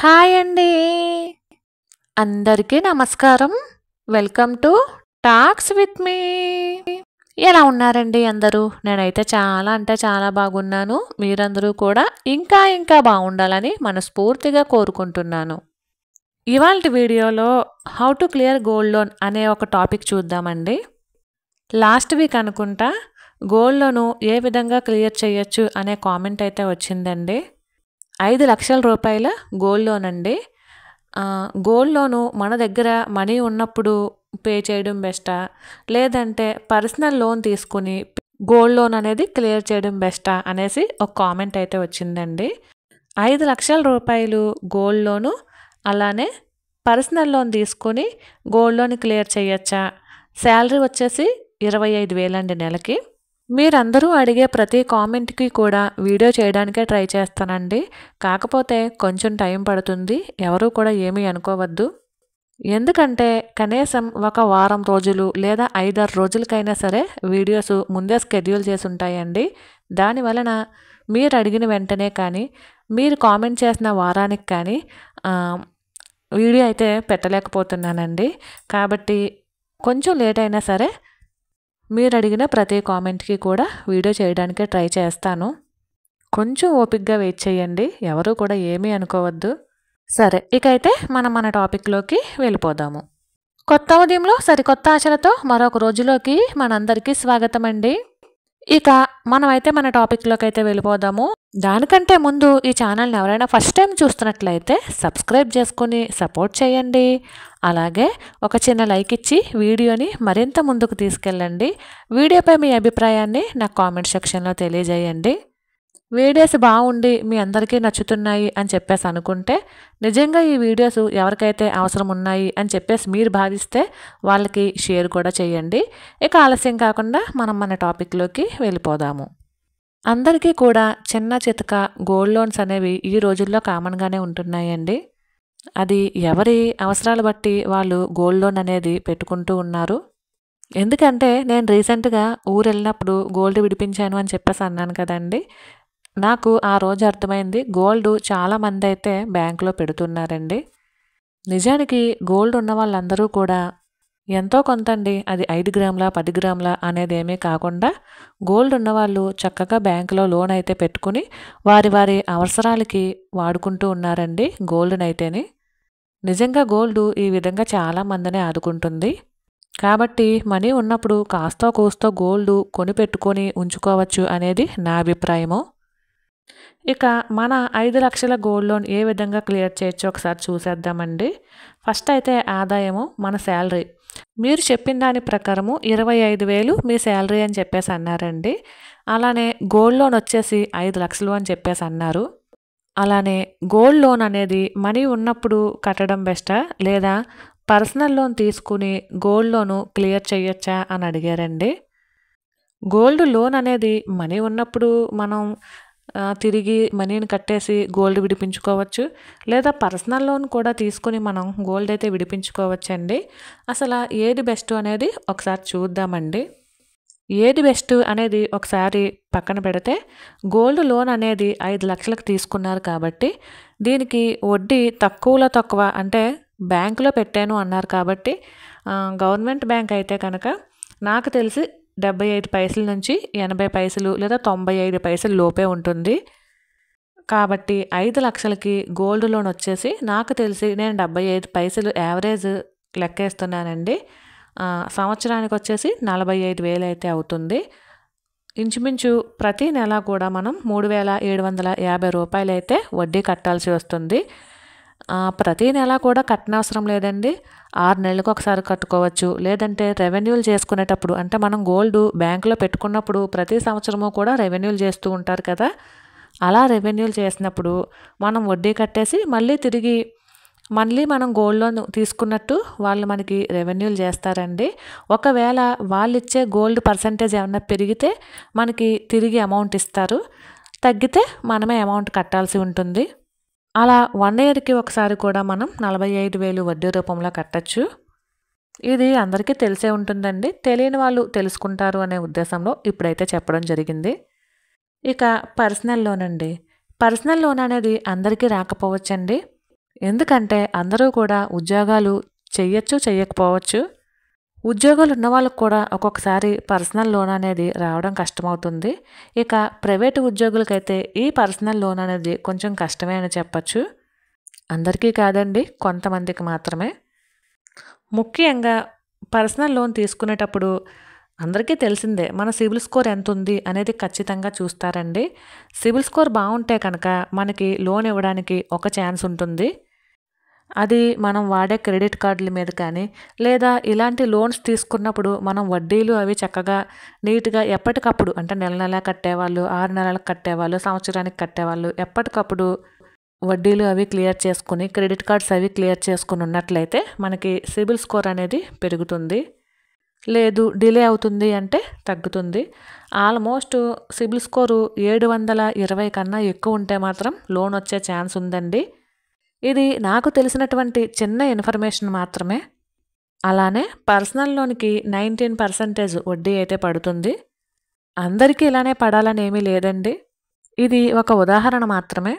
Hi అండి. అందరికీ నమస్కారం. Welcome to talks with me. ఎలా ఉన్నారండి అందరూ? నేనైతే చాలా అంటే చాలా బాగున్నాను. మీరందరూ కూడా ఇంకా బాగుండాలని మనస్ఫూర్తిగా కోరుకుంటున్నాను. ఇవాల్టి వీడియోలో how to clear gold loan అనే ఒక టాపిక్ చూద్దామండి. లాస్ట్ వీక్ అనుకుంటా గోల్డ్ లోను ఏ విధంగా క్లియర్ చేయొచ్చు అనే కామెంట్ అయితే వచ్చిందండి. 5 లక్షల రూపాయల గోల్డ్ లోన్ అండి. గోల్డ్ లోను మన దగ్గర మనీ ఉన్నప్పుడు పే చేయడం బెస్టా, లేదంటే పర్సనల్ లోన్ తీసుకుని గోల్డ్ లోన్ అనేది క్లియర్ చేయడం బెస్టా అనేసి ఒక కామెంట్ అయితే వచ్చిందండి. 5 లక్షల రూపాయలు గోల్డ్ లోను, అలానే పర్సనల్ లోన్ తీసుకొని గోల్డ్ లోన్ క్లియర్ చేయొచ్చా? శాలరీ వచ్చేసి 25,000 అండి నెలకి. మీరందరూ అడిగే ప్రతి కామెంట్కి కూడా వీడియో చేయడానికే ట్రై చేస్తానండి. కాకపోతే కొంచెం టైం పడుతుంది. ఎవరూ కూడా ఏమీ అనుకోవద్దు. ఎందుకంటే కనీసం ఒక వారం రోజులు లేదా 5-6 రోజులకైనా సరే వీడియోస్ ముందే షెడ్యూల్ చేసి ఉంటాయండి. దానివలన మీరు అడిగిన వెంటనే కానీ, మీరు కామెంట్ చేసిన వారానికి కానీ వీడియో అయితే పెట్టలేకపోతున్నానండి. కాబట్టి కొంచెం లేట్ అయినా సరే మీరు అడిగిన ప్రతి కామెంట్కి కూడా వీడియో చేయడానికే ట్రై చేస్తాను. కొంచెం ఓపికగా వెయిట్ చేయండి. ఎవరు కూడా ఏమీ అనుకోవద్దు. సరే, ఇకైతే మన టాపిక్లోకి వెళ్ళిపోదాము. కొత్త ఉదయంలో సరికొత్త ఆశలతో మరొక రోజులోకి మనందరికీ స్వాగతం అండి. ఇక మనమైతే మన టాపిక్లోకి అయితే వెళ్ళిపోదాము. దానికంటే ముందు ఈ ఛానల్ని ఎవరైనా ఫస్ట్ టైం చూస్తున్నట్లయితే సబ్స్క్రైబ్ చేసుకుని సపోర్ట్ చేయండి. అలాగే ఒక చిన్న లైక్ ఇచ్చి వీడియోని మరింత ముందుకు తీసుకెళ్ళండి. వీడియోపై మీ అభిప్రాయాన్ని నాకు కామెంట్ సెక్షన్లో తెలియజేయండి. వీడియోస్ బాగుండి మీ అందరికీ నచ్చుతున్నాయి అని చెప్పేసి అనుకుంటే, నిజంగా ఈ వీడియోస్ ఎవరికైతే అవసరం ఉన్నాయి అని చెప్పేసి మీరు భావిస్తే వాళ్ళకి షేర్ కూడా చేయండి. ఇక ఆలస్యం కాకుండా మన టాపిక్లోకి వెళ్ళిపోదాము. అందరికీ కూడా చిన్న చితక గోల్డ్ లోన్స్ అనేవి ఈ రోజుల్లో కామన్గానే ఉంటున్నాయండి. అది ఎవరి అవసరాలు బట్టి వాళ్ళు గోల్డ్ లోన్ అనేది పెట్టుకుంటూ ఉన్నారు. ఎందుకంటే నేను రీసెంట్గా ఊరు వెళ్ళినప్పుడు గోల్డ్ విడిపించాను అని చెప్పేసి అన్నాను కదండి. నాకు ఆ రోజు అర్థమైంది, గోల్డ్ చాలామంది అయితే బ్యాంకులో పెడుతున్నారండి. నిజానికి గోల్డ్ ఉన్న వాళ్ళందరూ కూడా ఎంతో కొంత అండి, అది 5 గ్రాముల 10 గ్రాముల అనేది ఏమీ కాకుండా గోల్డ్ ఉన్నవాళ్ళు చక్కగా బ్యాంకులో లోన్ అయితే పెట్టుకుని వారి అవసరాలకి వాడుకుంటూ ఉన్నారండి గోల్డ్ని అయితేని. నిజంగా గోల్డ్ ఈ విధంగా చాలామందిని ఆదుకుంటుంది. కాబట్టి మనీ ఉన్నప్పుడు కాస్తో కూస్తో గోల్డ్ కొని పెట్టుకొని ఉంచుకోవచ్చు అనేది నా అభిప్రాయము. ఇక మన 5 లక్షల గోల్డ్ లోన్ ఏ విధంగా క్లియర్ చేయొచ్చో ఒకసారి చూసేద్దామండి. ఫస్ట్ అయితే ఆదాయము, మన శాలరీ. మీరు చెప్పిన దాని ప్రకారము 25,000 మీ శాలరీ అని చెప్పేసి అన్నారండి. అలానే గోల్డ్ లోన్ వచ్చేసి 5 లక్షలు అని చెప్పేసి అన్నారు. అలానే గోల్డ్ లోన్ అనేది మనీ ఉన్నప్పుడు కట్టడం బెస్టా, లేదా పర్సనల్ లోన్ తీసుకుని గోల్డ్ లోను క్లియర్ చేయొచ్చా అని అడిగారండి. గోల్డ్ లోన్ అనేది మనీ ఉన్నప్పుడు మనం తిరిగి మనీని కట్టేసి గోల్డ్ విడిపించుకోవచ్చు, లేదా పర్సనల్ లోన్ కూడా తీసుకుని మనం గోల్డ్ అయితే విడిపించుకోవచ్చండి. అసలు ఏది బెస్ట్ అనేది ఒకసారి చూద్దామండి. ఏది బెస్ట్ అనేది ఒకసారి పక్కన పెడితే, గోల్డ్ లోన్ అనేది 5 లక్షలకు తీసుకున్నారు కాబట్టి దీనికి వడ్డీ తక్కువలో తక్కువ, అంటే బ్యాంకులో పెట్టాను అన్నారు కాబట్టి గవర్నమెంట్ బ్యాంక్ అయితే కనుక నాకు తెలిసి 75 పైసల నుంచి 80 పైసలు లేదా 95 పైసలు లోపే ఉంటుంది. కాబట్టి 5 లక్షలకి గోల్డ్ లోన్ వచ్చేసి నాకు తెలిసి నేను 75 పైసలు యావరేజ్ లెక్కేస్తున్నానండి. సంవత్సరానికి వచ్చేసి 45,000 అయితే అవుతుంది. ఇంచుమించు ప్రతి నెల కూడా మనం 3,750 రూపాయలు అయితే వడ్డీ కట్టాల్సి వస్తుంది. ప్రతి నెల కూడా కట్టనవసరం లేదండి. 6 నెలలకు ఒకసారి కట్టుకోవచ్చు. లేదంటే రెవెన్యూలు చేసుకునేటప్పుడు, అంటే మనం గోల్డ్ బ్యాంకులో పెట్టుకున్నప్పుడు ప్రతి సంవత్సరము కూడా రెవెన్యూలు చేస్తూ ఉంటారు కదా. అలా రెవెన్యూలు చేసినప్పుడు మనం వడ్డీ కట్టేసి మళ్ళీ మనం గోల్డ్ లోన్ తీసుకున్నట్టు వాళ్ళు మనకి రెవెన్యూలు చేస్తారండి. ఒకవేళ వాళ్ళు ఇచ్చే గోల్డ్ పర్సంటేజ్ ఏమన్నా పెరిగితే మనకి తిరిగి అమౌంట్ ఇస్తారు, తగ్గితే మనమే అమౌంట్ కట్టాల్సి ఉంటుంది. అలా 1 ఇయర్కి ఒకసారి కూడా మనం 45,000 వడ్డీ రూపంలో కట్టచ్చు. ఇది అందరికీ తెలిసే ఉంటుందండి. తెలియని వాళ్ళు తెలుసుకుంటారు అనే ఉద్దేశంలో ఇప్పుడైతే చెప్పడం జరిగింది. ఇక పర్సనల్ లోన్ అండి. పర్సనల్ లోన్ అనేది అందరికీ రాకపోవచ్చండి. ఎందుకంటే అందరూ కూడా ఉద్యోగాలు చెయ్యొచ్చు, చెయ్యకపోవచ్చు. ఉద్యోగాలు ఉన్న వాళ్ళకి కూడా ఒక్కొక్కసారి పర్సనల్ లోన్ అనేది రావడం కష్టమవుతుంది. ఇక ప్రైవేటు ఉద్యోగులకైతే ఈ పర్సనల్ లోన్ అనేది కొంచెం కష్టమే అని చెప్పచ్చు. అందరికీ కాదండి, కొంతమందికి మాత్రమే. ముఖ్యంగా పర్సనల్ లోన్ తీసుకునేటప్పుడు అందరికీ తెలిసిందే మన సిబిల్ స్కోర్ ఎంత ఉంది అనేది ఖచ్చితంగా చూస్తారండి. సిబిల్ స్కోర్ బాగుంటే కనుక మనకి లోన్ ఇవ్వడానికి ఒక ఛాన్స్ ఉంటుంది. అది మనం వాడే క్రెడిట్ కార్డుల మీద కానీ లేదా ఇలాంటి లోన్స్ తీసుకున్నప్పుడు మనం వడ్డీలు అవి చక్కగా నీట్గా ఎప్పటికప్పుడు అంటే నెల నెల కట్టేవాళ్ళు, 6 నెలలకు కట్టేవాళ్ళు, సంవత్సరానికి కట్టేవాళ్ళు ఎప్పటికప్పుడు వడ్డీలు అవి క్లియర్ చేసుకుని క్రెడిట్ కార్డ్స్ అవి క్లియర్ చేసుకుని ఉన్నట్లయితే మనకి సిబిల్ స్కోర్ అనేది పెరుగుతుంది. లేదు డిలే అవుతుంది అంటే తగ్గుతుంది. ఆల్మోస్ట్ సిబిల్ స్కోరు 720 కన్నా ఎక్కువ ఉంటే మాత్రం లోన్ వచ్చే ఛాన్స్ ఉందండి. ఇది నాకు తెలిసినటువంటి చిన్న ఇన్ఫర్మేషన్ మాత్రమే. అలానే పర్సనల్ లోన్కి 19% వడ్డీ అయితే పడుతుంది. అందరికీ ఇలానే పడాలని ఏమీ లేదండి. ఇది ఒక ఉదాహరణ మాత్రమే.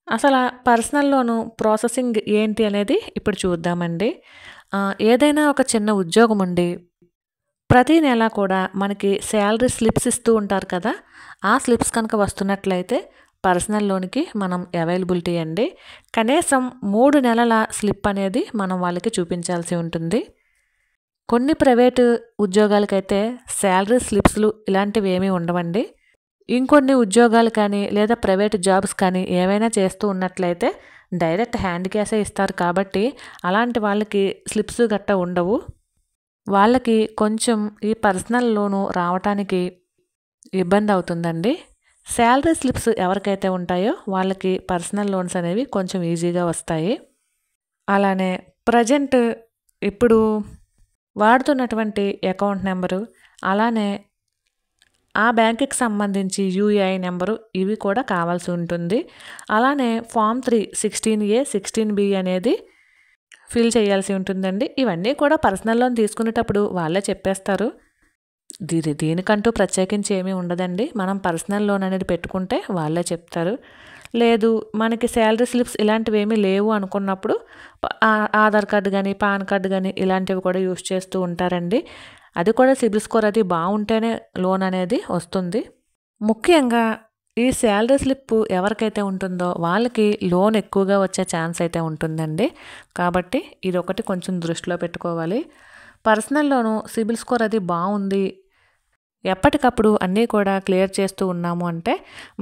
అసలు పర్సనల్ లోను ప్రాసెసింగ్ ఏంటి అనేది ఇప్పుడు చూద్దామండి. ఏదైనా ఒక చిన్న ఉద్యోగం ఉండి ప్రతి నెల కూడా మనకి శాలరీ స్లిప్స్ ఇస్తూ ఉంటారు కదా, ఆ స్లిప్స్ కనుక వస్తున్నట్లయితే పర్సనల్ లోన్కి మనం అవైలబిలిటీ అండి. కనీసం 3 నెలల స్లిప్ అనేది మనం వాళ్ళకి చూపించాల్సి ఉంటుంది. కొన్ని ప్రైవేటు ఉద్యోగాలకైతే శాలరీ స్లిప్స్లు ఇలాంటివి ఏమీ ఉండవండి. ఇంకొన్ని ఉద్యోగాలు కానీ లేదా ప్రైవేట్ జాబ్స్ కానీ ఏవైనా చేస్తూ ఉన్నట్లయితే డైరెక్ట్ హ్యాండ్ క్యాషే ఇస్తారు కాబట్టి అలాంటి వాళ్ళకి స్లిప్స్ గట్ట ఉండవు. వాళ్ళకి కొంచెం ఈ పర్సనల్ లోను రావటానికి ఇబ్బంది అవుతుందండి. శాలరీ స్లిప్స్ ఎవరికైతే ఉంటాయో వాళ్ళకి పర్సనల్ లోన్స్ అనేవి కొంచెం ఈజీగా వస్తాయి. అలానే ప్రజెంట్ ఇప్పుడు వాడుతున్నటువంటి అకౌంట్ నెంబరు, అలానే ఆ బ్యాంకుకి సంబంధించి యూఏఐ నెంబరు ఇవి కూడా కావాల్సి ఉంటుంది. అలానే ఫామ్ 3 16A 16B అనేది ఫిల్ చేయాల్సి ఉంటుందండి. ఇవన్నీ కూడా పర్సనల్ లోన్ తీసుకునేటప్పుడు వాళ్ళే చెప్పేస్తారు. దీనికంటూ ప్రత్యేకించి ఏమీ ఉండదండి. మనం పర్సనల్ లోన్ అనేది పెట్టుకుంటే వాళ్ళే చెప్తారు. లేదు మనకి శాలరీ స్లిప్స్ ఇలాంటివి ఏమీ లేవు అనుకున్నప్పుడు ఆధార్ కార్డు కానీ పాన్ కార్డు కానీ ఇలాంటివి కూడా యూస్ చేస్తూ ఉంటారండి. అది కూడా సిబిల్ స్కోర్ అది బాగుంటేనే లోన్ అనేది వస్తుంది. ముఖ్యంగా ఈ శాలరీ స్లిప్ ఎవరికైతే ఉంటుందో వాళ్ళకి లోన్ ఎక్కువగా వచ్చే ఛాన్స్ అయితే ఉంటుందండి. కాబట్టి ఇది ఒకటి కొంచెం దృష్టిలో పెట్టుకోవాలి. పర్సనల్ లోను సిబిల్ స్కోర్ అది బాగుంది, ఎప్పటికప్పుడు అన్నీ కూడా క్లియర్ చేస్తూ ఉన్నాము అంటే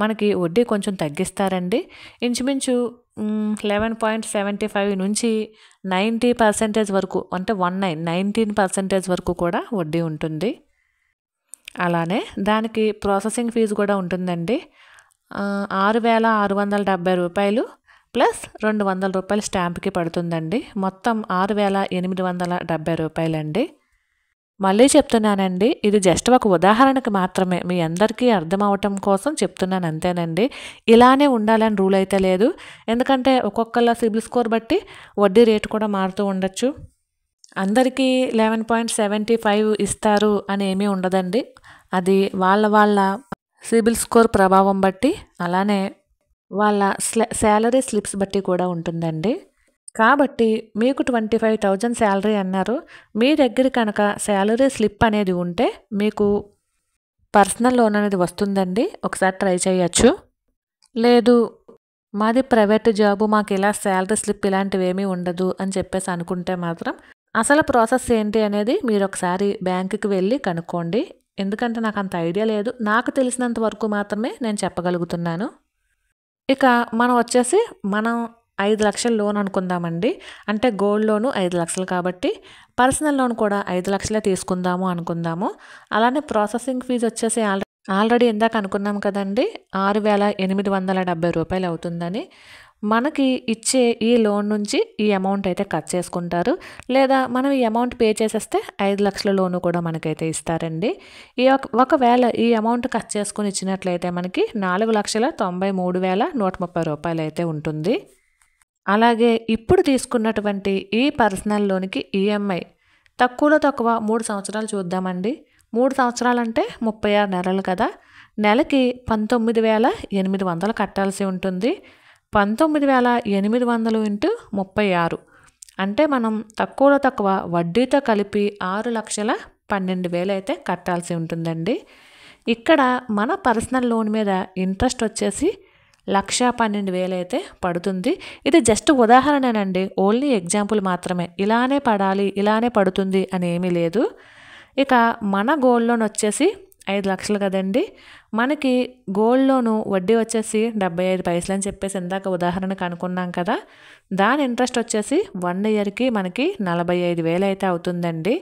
మనకి వడ్డీ కొంచెం తగ్గిస్తారండి. ఇంచుమించు 11.75 నుంచి 90% వరకు అంటే 19% వరకు కూడా వడ్డీ ఉంటుంది. అలానే దానికి ప్రాసెసింగ్ ఫీజు కూడా ఉంటుందండి. 6,670 రూపాయలు ప్లస్ 200 రూపాయలు స్టాంప్కి పడుతుందండి. మొత్తం 6,870 రూపాయలండి. మళ్ళీ చెప్తున్నానండి, ఇది జస్ట్ ఒక ఉదాహరణకి మాత్రమే, మీ అందరికీ అర్థం అవటం కోసం చెప్తున్నాను అంతేనండి. ఇలానే ఉండాలని రూల్ అయితే లేదు. ఎందుకంటే ఒక్కొక్కళ్ళ సిబిల్ స్కోర్ బట్టి వడ్డీ రేటు కూడా మారుతూ ఉండొచ్చు. అందరికీ 11.75 ఇస్తారు అని ఏమీ ఉండదండి. అది వాళ్ళ సిబిల్ స్కోర్ ప్రభావం బట్టి, అలానే వాళ్ళ శాలరీ స్లిప్స్ బట్టి కూడా ఉంటుందండి. కాబట్టి మీకు 25,000 శాలరీ అన్నారు, మీ దగ్గర కనుక శాలరీ స్లిప్ అనేది ఉంటే మీకు పర్సనల్ లోన్ అనేది వస్తుందండి. ఒకసారి ట్రై చేయొచ్చు. లేదు మాది ప్రైవేట్ జాబు, మాకు ఇలా శాలరీ స్లిప్ ఇలాంటివి ఏమీ ఉండదు అని చెప్పేసి అనుకుంటే మాత్రం అసలు ప్రాసెస్ ఏంటి అనేది మీరు ఒకసారి బ్యాంకుకి వెళ్ళి కనుక్కోండి. ఎందుకంటే నాకు అంత ఐడియా లేదు, నాకు తెలిసినంత వరకు మాత్రమే నేను చెప్పగలుగుతున్నాను. ఇక మనం వచ్చేసి 5 లక్షల లోన్ అనుకుందామండి. అంటే గోల్డ్ లోను 5 లక్షలు కాబట్టి పర్సనల్ లోన్ కూడా 5 లక్షలే తీసుకుందాము అనుకుందాము. అలానే ప్రాసెసింగ్ ఫీజు వచ్చేసి ఆల్రెడీ ఇందాక అనుకున్నాం కదండి, 6,870 రూపాయలు అవుతుందని. మనకి ఇచ్చే ఈ లోన్ నుంచి ఈ అమౌంట్ అయితే కట్ చేసుకుంటారు. లేదా మనం ఈ అమౌంట్ పే చేసేస్తే 5 లక్షల లోను కూడా మనకైతే ఇస్తారండి. ఒకవేళ ఈ అమౌంట్ కట్ చేసుకుని ఇచ్చినట్లయితే మనకి 4,93,130 రూపాయలు అయితే ఉంటుంది. అలాగే ఇప్పుడు తీసుకున్నటువంటి ఈ పర్సనల్ లోన్కి ఈఎంఐ తక్కువలో తక్కువ 3 సంవత్సరాలు చూద్దామండి. 3 సంవత్సరాలు అంటే 36 నెలలు కదా, నెలకి 19,800 కట్టాల్సి ఉంటుంది. 19,800 ఇంటూ 36 అంటే మనం తక్కువలో తక్కువ వడ్డీతో కలిపి 6,12,000 అయితే కట్టాల్సి ఉంటుందండి. ఇక్కడ మన పర్సనల్ లోన్ మీద ఇంట్రెస్ట్ వచ్చేసి 1,12,000 అయితే పడుతుంది. ఇది జస్ట్ ఉదాహరణనండి, ఓన్లీ ఎగ్జాంపుల్ మాత్రమే. ఇలానే పడాలి, ఇలానే పడుతుంది అని ఏమీ లేదు. ఇక మన గోల్డ్ లోన్ వచ్చేసి 5 లక్షలు కదండి. మనకి గోల్డ్ లోను వడ్డీ వచ్చేసి 75 పైసలు అని చెప్పేసి ఇందాక ఉదాహరణకు అనుకున్నాం కదా. దాని ఇంట్రెస్ట్ వచ్చేసి 1 ఇయర్కి మనకి 45,000 అయితే అవుతుందండి.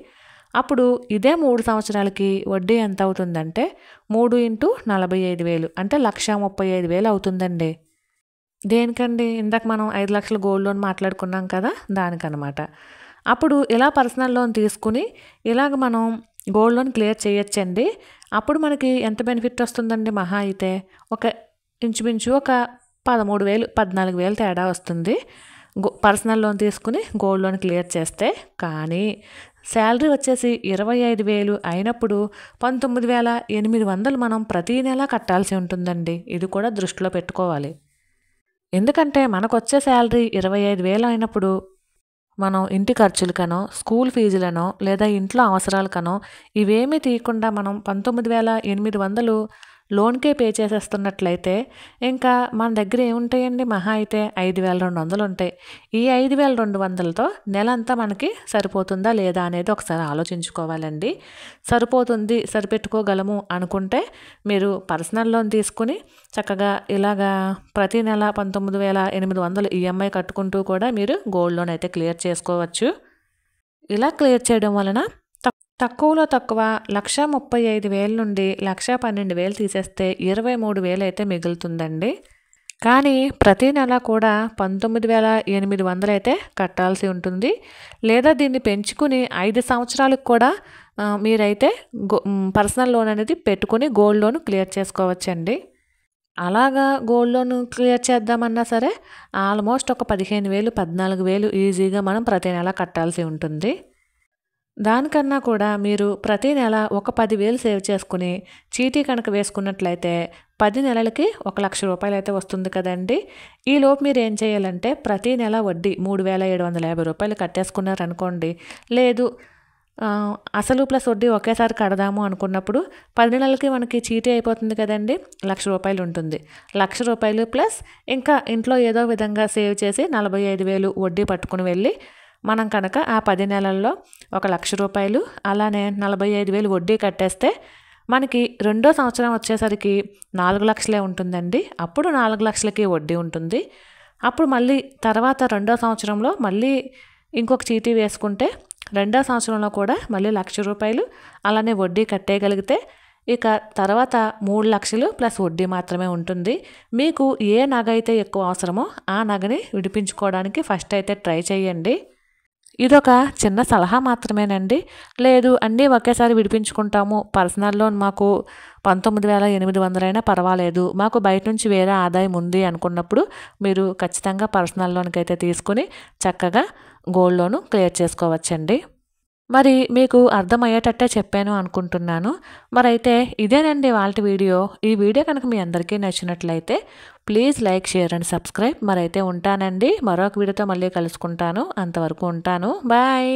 అప్పుడు ఇదే 3 సంవత్సరాలకి వడ్డీ ఎంత అవుతుందంటే 3 ఇంటూ 45,000 అంటే 1,35,000 అవుతుందండి. దేనికండి? ఇందాక మనం 5 లక్షల గోల్డ్ లోన్ మాట్లాడుకున్నాం కదా, దానికనమాట. అప్పుడు ఇలా పర్సనల్ లోన్ తీసుకుని ఇలాగ మనం గోల్డ్ లోన్ క్లియర్ చేయొచ్చండి. అప్పుడు మనకి ఎంత బెనిఫిట్ వస్తుందండి? మహా అయితే ఒక ఇంచుమించు ఒక 13,000 14,000 తేడా వస్తుంది పర్సనల్ లోన్ తీసుకుని గోల్డ్ లోన్ క్లియర్ చేస్తే. కానీ శాలరీ వచ్చేసి 25,000 అయినప్పుడు 19,800 మనం ప్రతీ నెల కట్టాల్సి ఉంటుందండి. ఇది కూడా దృష్టిలో పెట్టుకోవాలి. ఎందుకంటే మనకు వచ్చే శాలరీ 25,000 అయినప్పుడు మనం ఇంటి ఖర్చులకనో, స్కూల్ ఫీజులనో, లేదా ఇంట్లో అవసరాలకనో ఇవేమీ తీయకుండా మనం 19,800 లోన్కే పే చేసేస్తున్నట్లయితే ఇంకా మన దగ్గర ఏముంటాయండి? మహా అయితే 5,200 ఉంటాయి. ఈ 5,200తో నెలంతా మనకి సరిపోతుందా లేదా అనేది ఒకసారి ఆలోచించుకోవాలండి. సరిపోతుంది, సరిపెట్టుకోగలము అనుకుంటే మీరు పర్సనల్ లోన్ తీసుకుని చక్కగా ఇలాగా ప్రతి నెల 19,800 ఈఎంఐ కట్టుకుంటూ కూడా మీరు గోల్డ్ లోన్ అయితే క్లియర్ చేసుకోవచ్చు. ఇలా క్లియర్ చేయడం వలన తక్కువలో తక్కువ 1,35,000 నుండి 1,12,000 తీసేస్తే 23,000 అయితే మిగులుతుందండి. కానీ ప్రతి నెల కూడా 19,800 అయితే కట్టాల్సి ఉంటుంది. లేదా దీన్ని పెంచుకుని 5 సంవత్సరాలకు కూడా మీరైతే పర్సనల్ లోన్ అనేది పెట్టుకుని గోల్డ్ లోన్ క్లియర్ చేసుకోవచ్చండి. అలాగా గోల్డ్ లోన్ క్లియర్ చేద్దామన్నా సరే ఆల్మోస్ట్ ఒక 15,000 14,000 ఈజీగా మనం ప్రతి నెల కట్టాల్సి ఉంటుంది. దానికన్నా కూడా మీరు ప్రతి నెల ఒక 10,000 సేవ్ చేసుకుని చీటీ కనుక వేసుకున్నట్లయితే 10 నెలలకి 1,00,000 రూపాయలు అయితే వస్తుంది కదండి. ఈలోపు మీరు ఏం చేయాలంటే ప్రతి నెల వడ్డీ 3,750 రూపాయలు కట్టేసుకున్నారనుకోండి. లేదు అసలు ప్లస్ వడ్డీ ఒకేసారి కడదాము అనుకున్నప్పుడు 10 నెలలకి మనకి చీటీ అయిపోతుంది కదండి. 1,00,000 రూపాయలు ఉంటుంది. 1,00,000 రూపాయలు ప్లస్ ఇంకా ఇంట్లో ఏదో విధంగా సేవ్ చేసి 45,000 వడ్డీ పట్టుకుని వెళ్ళి మనం కనుక ఆ 10 నెలల్లో 1,00,000 రూపాయలు అలానే 45,000 వడ్డీ కట్టేస్తే మనకి రెండో సంవత్సరం వచ్చేసరికి 4,00,000 ఉంటుందండి. అప్పుడు 4,00,000కి వడ్డీ ఉంటుంది. అప్పుడు మళ్ళీ తర్వాత రెండో సంవత్సరంలో మళ్ళీ ఇంకొక చీటీ వేసుకుంటే రెండో సంవత్సరంలో కూడా మళ్ళీ 1,00,000 రూపాయలు అలానే వడ్డీ కట్టేయగలిగితే ఇక తర్వాత 3,00,000 ప్లస్ వడ్డీ మాత్రమే ఉంటుంది. మీకు ఏ నగ అయితే ఎక్కువ అవసరమో ఆ నగని విడిపించుకోవడానికి ఫస్ట్ అయితే ట్రై చేయండి. ఇదొక చిన్న సలహా మాత్రమేనండి. లేదు అన్నీ ఒకేసారి విడిపించుకుంటాము, పర్సనల్ లోన్ మాకు 19,800 అయినా పర్వాలేదు, మాకు బయట నుంచి వేరే ఆదాయం ఉంది అనుకున్నప్పుడు మీరు ఖచ్చితంగా పర్సనల్ లోన్కి అయితే తీసుకుని చక్కగా గోల్డ్ లోను క్లియర్ చేసుకోవచ్చండి. మరి మీకు అర్థమయ్యేటట్టే చెప్పాను అనుకుంటున్నాను. మరైతే ఇదేనండి ఇవాల్టి వీడియో. ఈ వీడియో కనుక మీ అందరికీ నచ్చినట్లయితే please like, share and subscribe. మరైతే ఉంటానండి. మరొక వీడియోతో మళ్ళీ కలుసుకుంటాను. అంతవరకు ఉంటాను. బాయ్.